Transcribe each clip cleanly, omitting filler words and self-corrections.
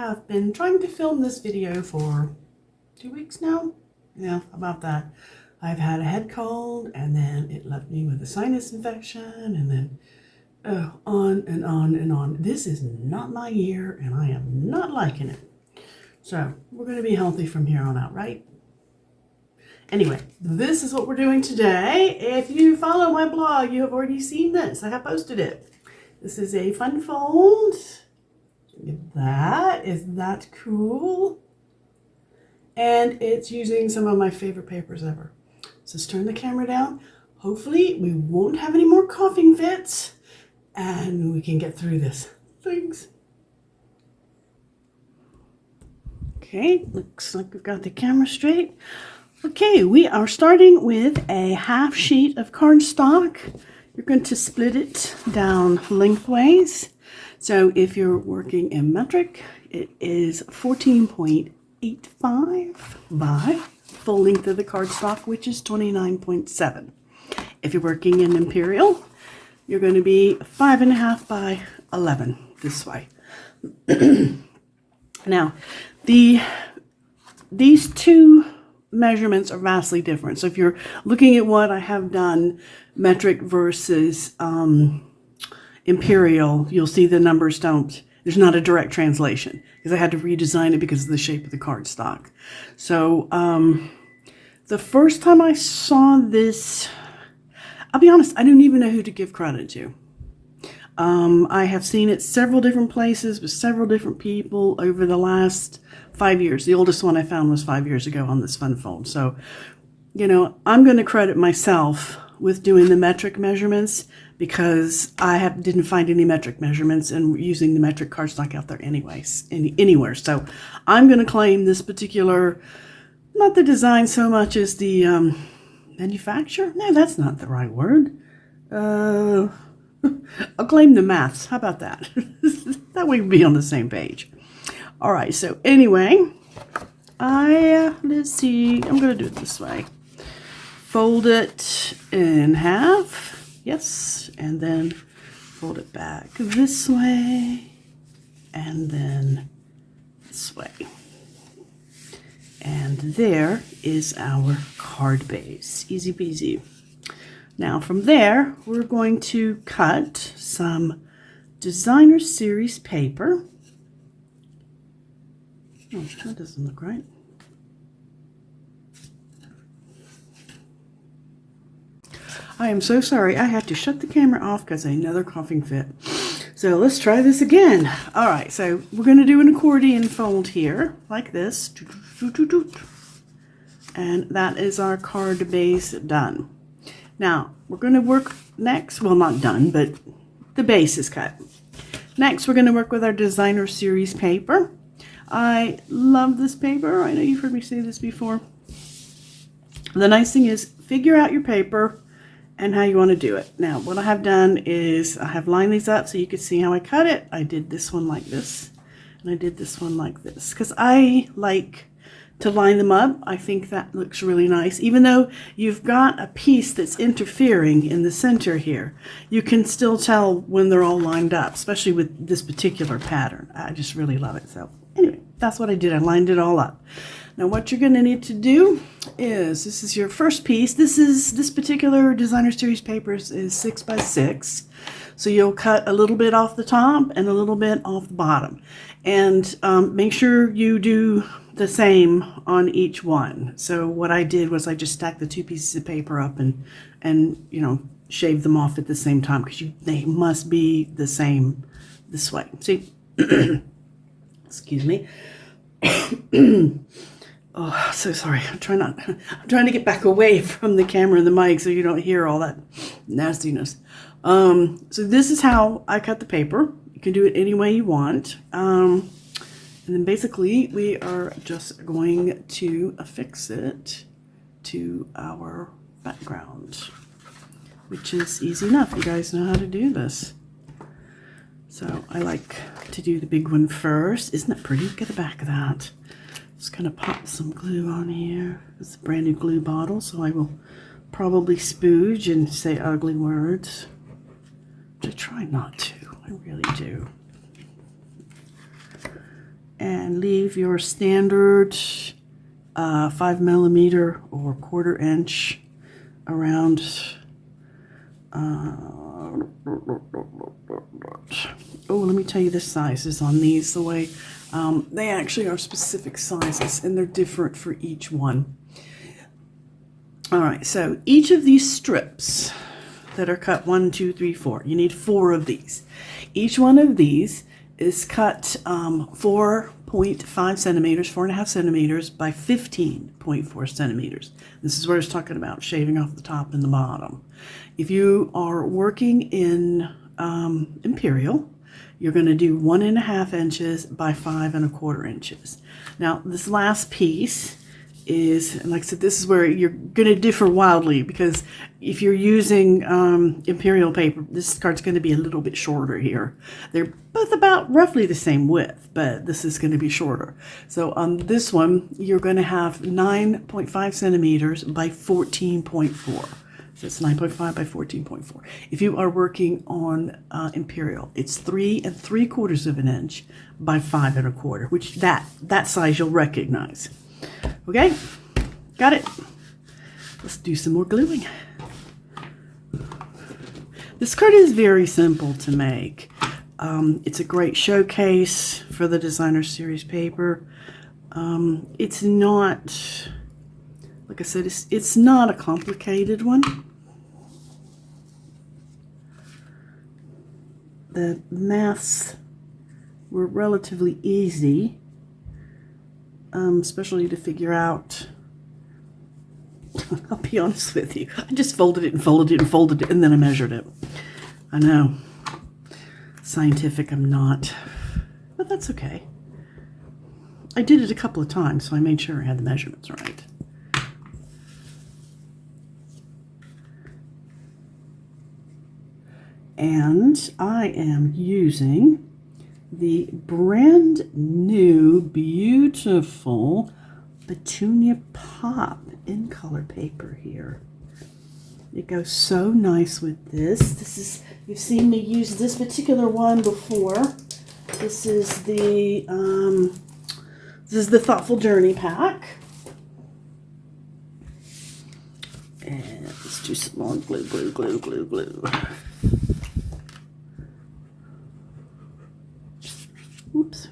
have been trying to film this video for 2 weeks now. Yeah, about that. I've had a head cold, and then it left me with a sinus infection, and then on and on and on. This is not my year, and I am not liking it. So we're going to be healthy from here on out, right? Anyway, this is what we're doing today. If you follow my blog, you have already seen this. I have posted it. This is a fun fold. Look at that. Is that cool? And it's using some of my favorite papers ever. So let's turn the camera down. Hopefully we won't have any more coughing fits and we can get through this. Thanks. Okay, looks like we've got the camera straight. Okay, we are starting with a half sheet of cardstock. You're going to split it down lengthways. So if you're working in metric, it is 14.85 by full length of the cardstock, which is 29.7. If you're working in imperial, you're going to be 5.5 by 11 this way. Now, these two measurements are vastly different. So if you're looking at what I have done, metric versus imperial, you'll see the numbers there's not a direct translation because I had to redesign it because of the shape of the cardstock. So the first time I saw this, I'll be honest, I don't even know who to give credit to. I have seen it several different places with several different people over the last 5 years. The oldest one I found was 5 years ago on this fun fold. So, you know, I'm going to credit myself with doing the metric measurements because I didn't find any metric measurements and using the metric cardstock out there anyways, anywhere. So I'm going to claim this particular, not the design so much as the manufacturer. No, that's not the right word. I'll claim the maths. How about that? That way we'll be on the same page. All right, so anyway, let's see, I'm going to do it this way. Fold it in half. Yes, and then fold it back this way, and then this way. And there is our card base. Easy peasy. Now from there, we're going to cut some designer series paper. Oh, that doesn't look right. I am so sorry. I had to shut the camera off because another coughing fit. So let's try this again. All right, so we're going to do an accordion fold here, like this. And that is our card base done. Now, we're going to work next, well, not done, but the base is cut. Next, we're going to work with our designer series paper. I love this paper. I know you've heard me say this before. The nice thing is figure out your paper and how you want to do it. Now, what I have done is I have lined these up so you can see how I cut it. I did this one like this, and I did this one like this because I like to line them up. I think that looks really nice. Even though you've got a piece that's interfering in the center here, you can still tell when they're all lined up, especially with this particular pattern. I just really love it. So anyway, that's what I did. I lined it all up. Now what you're going to need to do is, this is your first piece. This particular designer series paper is 6 by 6. So you'll cut a little bit off the top and a little bit off the bottom. And make sure you do the same on each one. So what I did was I just stacked the two pieces of paper up and you know, shaved them off at the same time because they must be the same this way. See? Excuse me. Oh, so sorry. I'm trying to get back away from the camera and the mic so you don't hear all that nastiness. So this is how I cut the paper. You can do it any way you want. And then basically we are just going to affix it to our background, which is easy enough. You guys know how to do this. So I like to do the big one first. Isn't that pretty? Look at the back of that. Just gonna pop some glue on here. It's a brand new glue bottle, so I will probably spooge and say ugly words. Which I try not to. I really do. and leave your standard 5mm or 1/4 inch around let me tell you the sizes on these. The way they actually are specific sizes, and they're different for each one. All right, so each of these strips that are cut 1, 2, 3, 4, you need 4 of these. Each one of these is cut 4.5 centimeters, 4.5 centimeters by 15.4 centimeters. This is where it's talking about shaving off the top and the bottom. If you are working in Imperial, you're going to do 1.5 inches by 5.25 inches. Now, this last piece is, and like I said, this is where you're going to differ wildly, because if you're using Imperial paper, this card's going to be a little bit shorter here. They're both about roughly the same width, but this is going to be shorter. So on this one, you're going to have 9.5 centimeters by 14.4. So it's 9.5 by 14.4. If you are working on Imperial, it's 3 3/4 inch by 5.25, which that size you'll recognize. Okay, got it. Let's do some more gluing. This card is very simple to make. It's a great showcase for the Designer Series paper. It's not, like I said, it's not a complicated one. The maths were relatively easy. Especially to figure out. I'll be honest with you. I just folded it and folded it and folded it, and then I measured it. I know. Scientific I'm not. But that's okay. I did it a couple of times, so I made sure I had the measurements right. And I am using the brand new beautiful Petunia Pop in color paper here. It goes so nice with this. This is, you've seen me use this particular one before. This is the Thoughtful Journey pack. And let's do some more glue. Oops.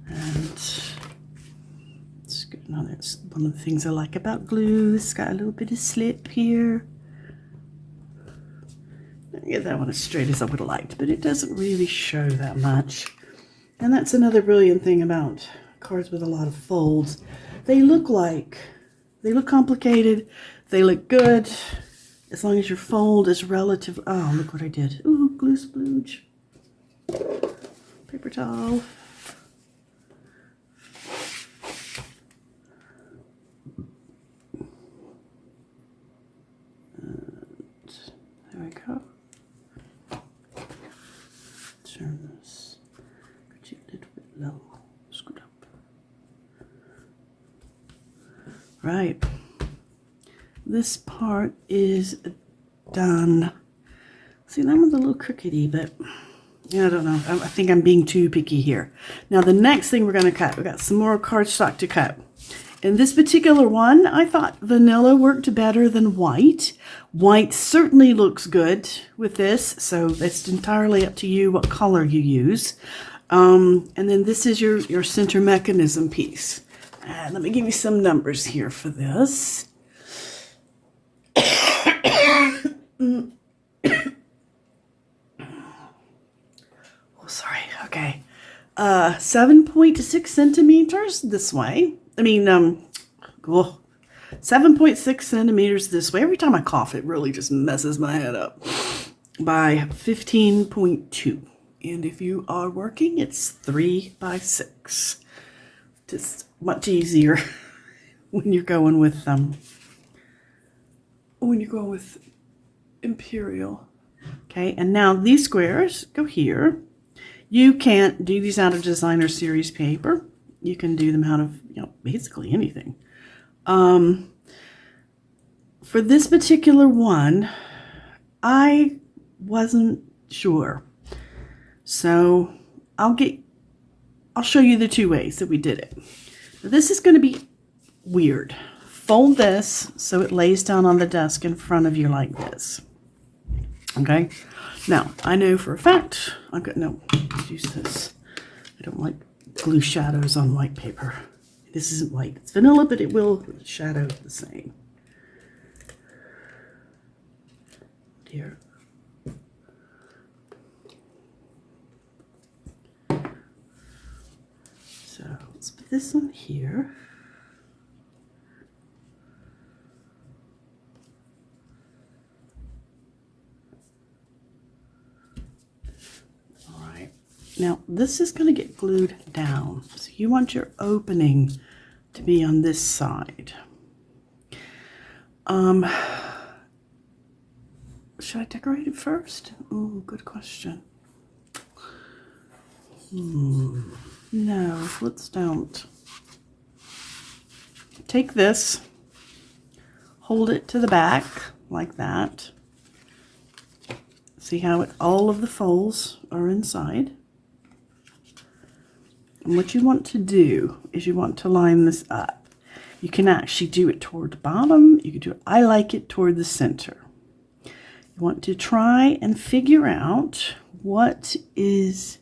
And it's good. Now that's one of the things I like about glue. It's got a little bit of slip here. I didn't get that one as straight as I would have liked, but it doesn't really show that much. And that's another brilliant thing about cards with a lot of folds. They look complicated. They look good. As long as your fold is relative. Oh, look what I did. Ooh, glue splooge. Paper towel. And there we go. Turn this a little bit low. Scoot up. Right. This part is done. See, that one's a little crookedy, but yeah, I don't know. I think I'm being too picky here. Now, the next thing we're going to cut, we got some more cardstock to cut. In this particular one, I thought vanilla worked better than white. White certainly looks good with this, so it's entirely up to you what color you use. And then this is your center mechanism piece. Let me give you some numbers here for this. Oh, sorry. Okay. 7.6 centimeters this way. 7.6 centimeters this way. Every time I cough, it really just messes my head up. By 15.2. And if you are working, it's 3 by 6. Just much easier when you're going with Imperial. Okay, and now these squares go here. You can't do these out of Designer Series paper. You can do them out of, basically anything. For this particular one, I wasn't sure. So I'll show you the two ways that we did it. This is going to be weird. Fold this so it lays down on the desk in front of you like this. Okay? Now, I know for a fact, let's use this. I don't like glue shadows on white paper. This isn't white. It's vanilla, but it will shadow the same. Here. So let's put this on here. All right. Now this is going to get glued down. So you want your opening to be on this side. Should I decorate it first? Oh, good question. No, let's don't. Take this, hold it to the back like that. See how all of the folds are inside? And what you want to do is you want to line this up. You can actually do it toward the bottom. You can do it, I like it toward the center. You want to try and figure out what is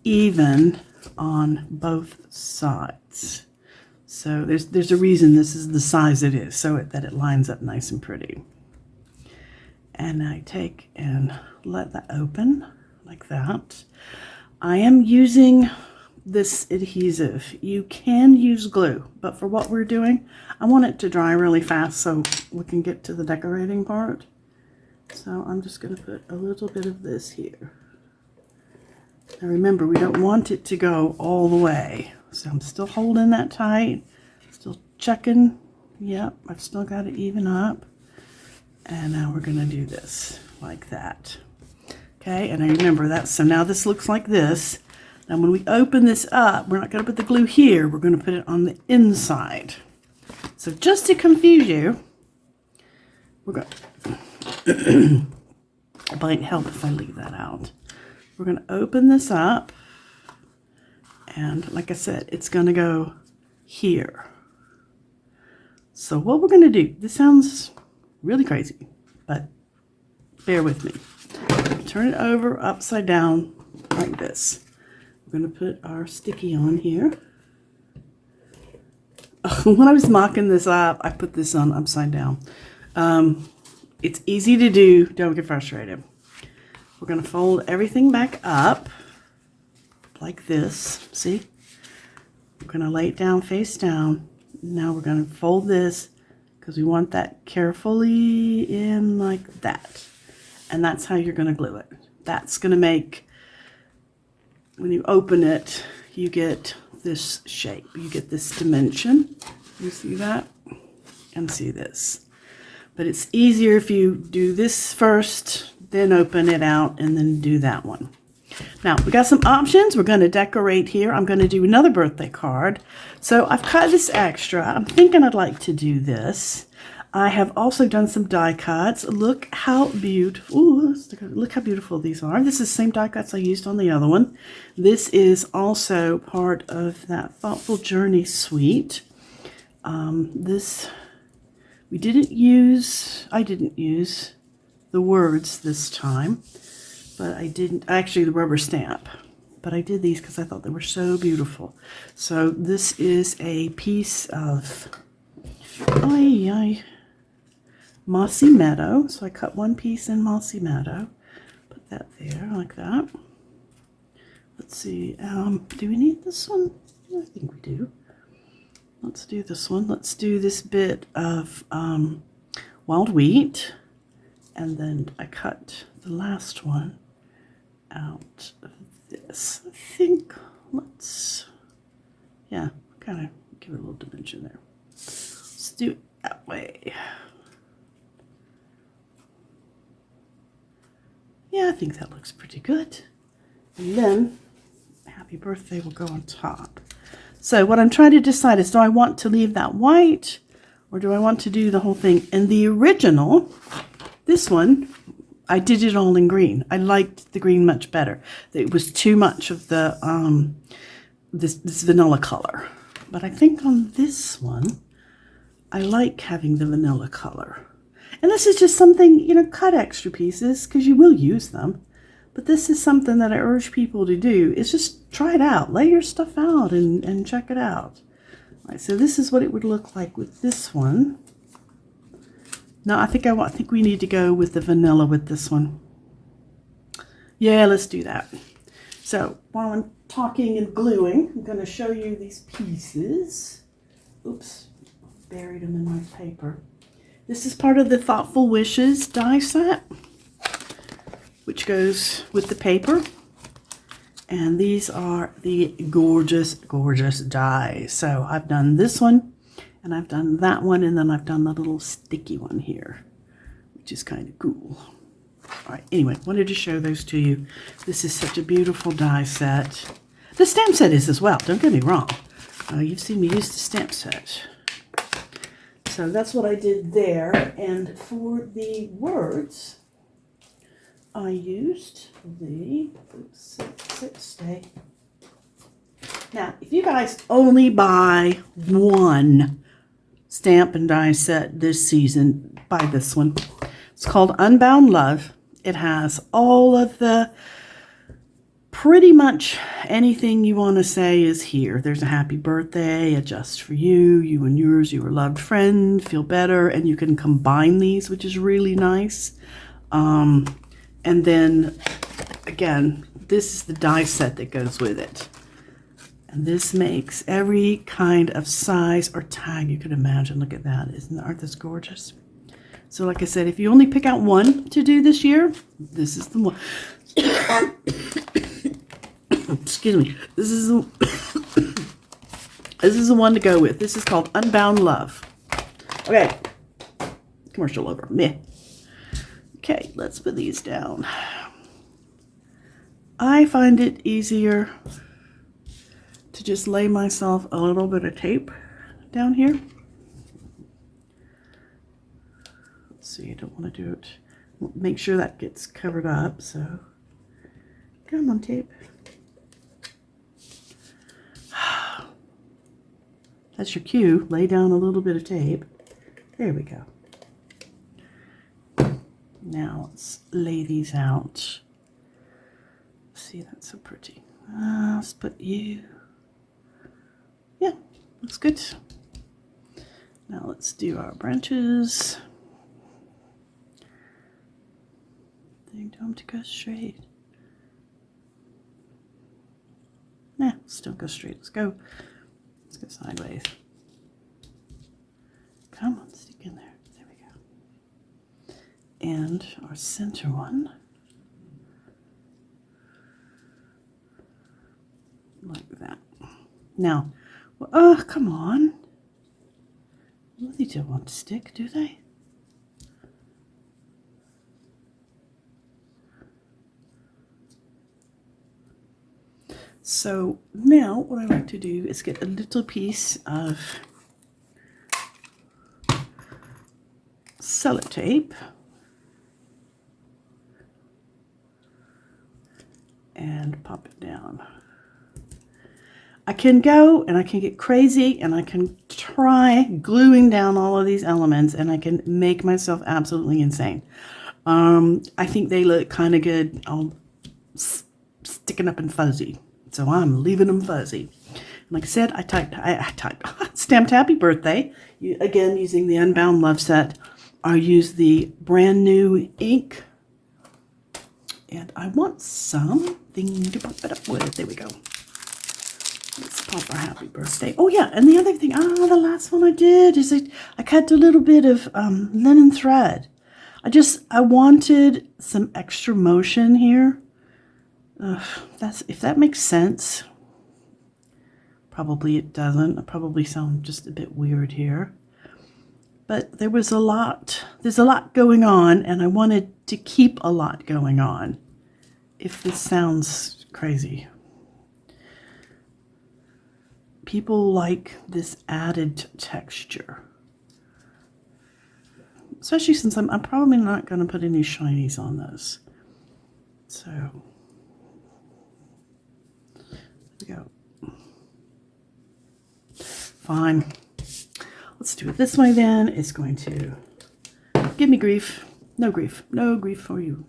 even on both sides. So there's a reason this is the size it is, so that it lines up nice and pretty. And I take and let that open like that. I am using this adhesive. You can use glue, but for what we're doing, I want it to dry really fast so we can get to the decorating part. So I'm just going to put a little bit of this here. Now remember, we don't want it to go all the way. So I'm still holding that tight, still checking. Yep, I've still got it even up. And now we're going to do this like that. Okay, and I remember that. So now this looks like this. Now when we open this up, we're not going to put the glue here. We're going to put it on the inside. So just to confuse you, we're going to... It might help if I leave that out. We're going to open this up, and like I said, it's going to go here. So what we're going to do, this sounds really crazy, but bear with me. Turn it over upside down like this. We're going to put our sticky on here. When I was mocking this up, I put this on upside down. It's easy to do, don't get frustrated. We're going to fold everything back up like this, see? We're going to lay it down face down. Now we're going to fold this because we want that carefully in like that. And that's how you're going to glue it. That's going to make, when you open it, you get this shape. You get this dimension. You see that? And see this. But it's easier if you do this first, then open it out, and then do that one. Now, we got some options. We're going to decorate here. I'm going to do another birthday card. So I've cut this extra. I'm thinking I'd like to do this. I have also done some die cuts. Look how beautiful. Ooh, look how beautiful these are. This is the same die cuts I used on the other one. This is also part of that Thoughtful Journey suite. I didn't use the words this time, but actually the rubber stamp, but I did these because I thought they were so beautiful. So this is a piece of Mossy Meadow. So I cut one piece in Mossy Meadow, put that there like that. Let's see, do we need this one? I think we do. Let's do this one. Let's do this bit of wild wheat. And then I cut the last one out of this. I think yeah, kind of give it a little dimension there. Let's do it that way. Yeah, I think that looks pretty good. And then happy birthday will go on top. So what I'm trying to decide is, do I want to leave that white or do I want to do the whole thing? And the original, this one, I did it all in green. I liked the green much better. It was too much of the this vanilla color. But I think on this one, I like having the vanilla color. And this is just something, you know, cut extra pieces because you will use them. But this is something that I urge people to do, is just try it out. Lay your stuff out and check it out. All right, so this is what it would look like with this one. No, I think we need to go with the vanilla with this one. Yeah, let's do that. So while I'm talking and gluing, I'm going to show you these pieces. Oops, buried them in my paper. This is part of the Thoughtful Wishes die set, which goes with the paper. And these are the gorgeous, gorgeous dies. So I've done this one, and I've done that one, and then I've done the little sticky one here, which is kind of cool. All right, anyway, wanted to show those to you. This is such a beautiful die set. The stamp set is as well, don't get me wrong. You've seen me use the stamp set. So that's what I did there. And for the words, I used the, oops, stay. Now, if you guys only buy one stamp and die set this season, buy this one. It's called Unbound Love. It has all of the, pretty much anything you want to say is here. There's a happy birthday, a just for you, you and yours, your loved friend, feel better, and you can combine these, which is really nice. And then, again, this is the die set that goes with it. And this makes every kind of size or tag you could imagine. Look at that. Aren't this gorgeous? So like I said, if you only pick out one to do this year, this is the one. Excuse me. This is the one to go with. This is called Unbound Love. Okay. Commercial over. Meh. Okay, let's put these down. I find it easier to just lay myself a little bit of tape down here. Let's see, I don't want to do it. Make sure that gets covered up, so come on, tape. That's your cue. Lay down a little bit of tape. There we go. Now let's lay these out. See, that's so pretty. Let's put you. Yeah, looks good. Now let's do our branches. They don't go straight. Nah, still go straight. Let's go sideways. Come on, stick in there. There we go. And our center one. Like that. Now, oh, come on. Well, they don't want to stick, do they? So now what I like to do is get a little piece of sellotape and pop it down. I can go and I can get crazy and I can try gluing down all of these elements and I can make myself absolutely insane. I think they look kind of good. I'll sticking up and fuzzy. So I'm leaving them fuzzy. Like I said, I typed stamped happy birthday. Again, using the Unbound Love set. I use the brand new ink. And I want something to pop it up with. There we go. Let's pop our happy birthday. Oh yeah, and the other thing, the last one I did is I cut a little bit of linen thread. I wanted some extra motion here. If that makes sense. Probably it doesn't. I probably sound just a bit weird here. But there's a lot going on, and I wanted to keep a lot going on. If this sounds crazy. people like this added texture. Especially since I'm probably not going to put any shinies on this. So, there we go. Fine. Let's do it this way then. It's going to give me grief. No grief. No grief for you.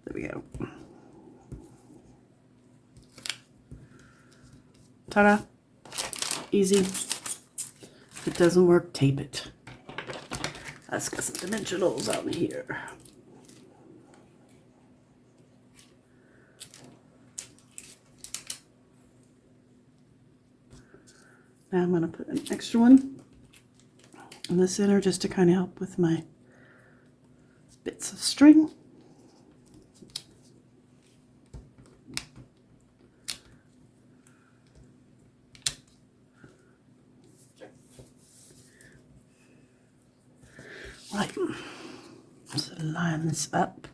There we go. Ta-da. Easy. If it doesn't work, tape it. Let's get some dimensionals out here. Now I'm going to put an extra one in the center just to kind of help with my bits of string. Right, so line this up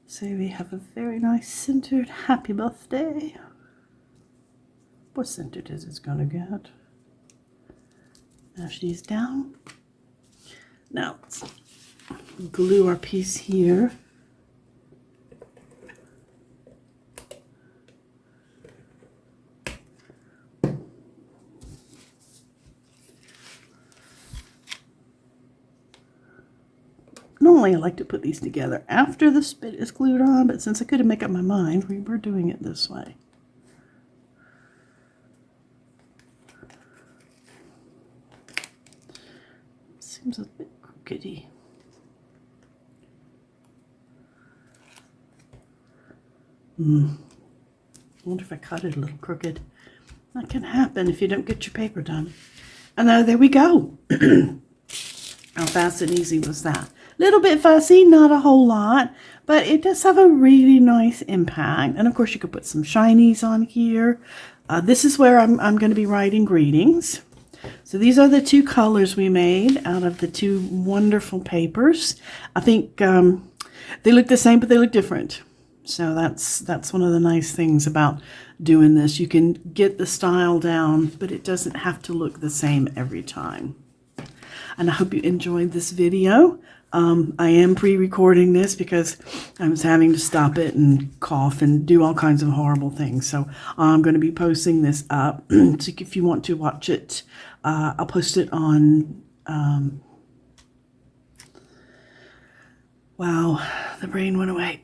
so we have a very nice centered happy birthday. What centered is it's gonna get? Now she's down. Now let's glue our piece here. Normally I like to put these together after the spit is glued on, but since I couldn't make up my mind, we're doing it this way. Seems a bit crookedy. I wonder if I cut it a little crooked. That can happen if you don't get your paper done. And there we go. How fast and easy was that? Little bit fussy, not a whole lot, but it does have a really nice impact. And of course you could put some shinies on here. This is where I'm going to be writing greetings. So these are the two colors we made out of the two wonderful papers. I think they look the same, but they look different. So that's one of the nice things about doing this. You can get the style down, but it doesn't have to look the same every time. And I hope you enjoyed this video. I am pre-recording this because I was having to stop it and cough and do all kinds of horrible things. So I'm going to be posting this up. So if you want to watch it, I'll post it on, wow, the brain went away.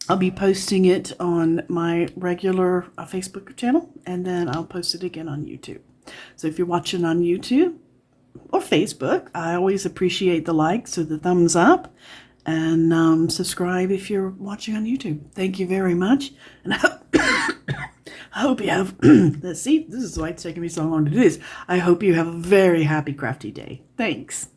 I'll be posting it on my regular Facebook channel, and then I'll post it again on YouTube. So if you're watching on YouTube or Facebook, I always appreciate the likes or the thumbs up, and subscribe if you're watching on YouTube. Thank you very much, and I hope you have, let's see, this is why it's taking me so long to do this. I hope you have a very happy crafty day. Thanks.